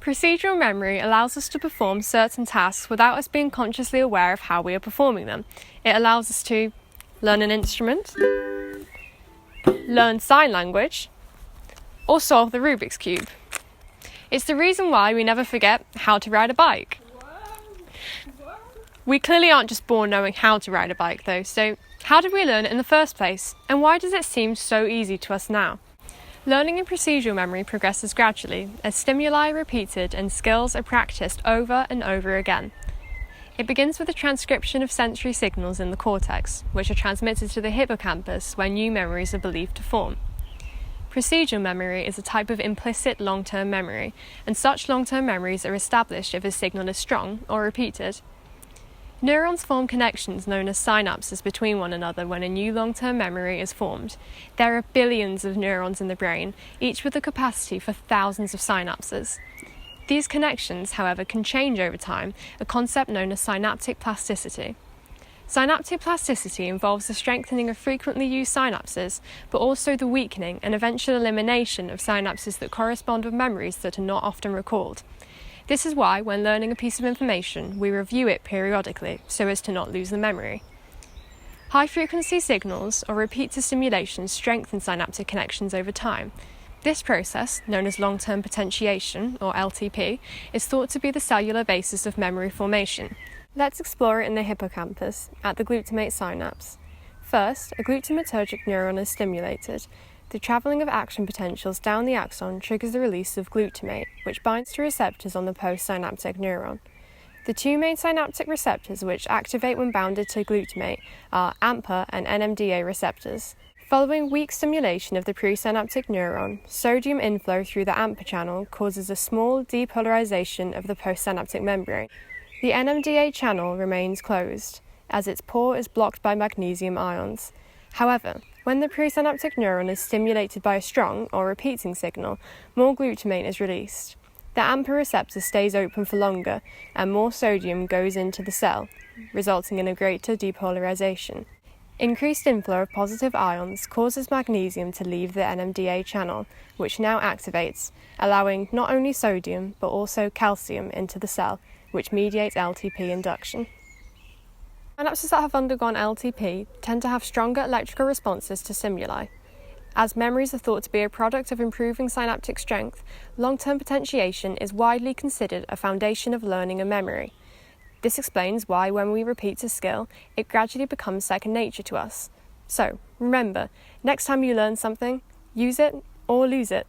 Procedural memory allows us to perform certain tasks without us being consciously aware of how we are performing them. It allows us to learn an instrument, learn sign language, or solve the Rubik's Cube. It's the reason why we never forget how to ride a bike. We clearly aren't just born knowing how to ride a bike though, so how did we learn it in the first place? And why does it seem so easy to us now? Learning in procedural memory progresses gradually as stimuli are repeated and skills are practiced over and over again. It begins with the transcription of sensory signals in the cortex, which are transmitted to the hippocampus where new memories are believed to form. Procedural memory is a type of implicit long-term memory, and such long-term memories are established if a signal is strong or repeated. Neurons form connections known as synapses between one another when a new long-term memory is formed. There are billions of neurons in the brain, each with the capacity for thousands of synapses. These connections, however, can change over time, a concept known as synaptic plasticity. Synaptic plasticity involves the strengthening of frequently used synapses, but also the weakening and eventual elimination of synapses that correspond with memories that are not often recalled. This is why, when learning a piece of information, we review it periodically so as to not lose the memory. High-frequency signals or repeated stimulation strengthen synaptic connections over time. This process, known as long-term potentiation, or LTP, is thought to be the cellular basis of memory formation. Let's explore it in the hippocampus, at the glutamate synapse. First, a glutamatergic neuron is stimulated. The travelling of action potentials down the axon triggers the release of glutamate, which binds to receptors on the postsynaptic neuron. The two main synaptic receptors which activate when bounded to glutamate are AMPA and NMDA receptors. Following weak stimulation of the presynaptic neuron, sodium inflow through the AMPA channel causes a small depolarization of the postsynaptic membrane. The NMDA channel remains closed, as its pore is blocked by magnesium ions. However, when the presynaptic neuron is stimulated by a strong or repeating signal, more glutamate is released. The AMPA receptor stays open for longer, and more sodium goes into the cell, resulting in a greater depolarization. Increased inflow of positive ions causes magnesium to leave the NMDA channel, which now activates, allowing not only sodium but also calcium into the cell, which mediates LTP induction. Synapses that have undergone LTP tend to have stronger electrical responses to stimuli. As memories are thought to be a product of improving synaptic strength, long-term potentiation is widely considered a foundation of learning and memory. This explains why when we repeat a skill, it gradually becomes second nature to us. So, remember, next time you learn something, use it or lose it.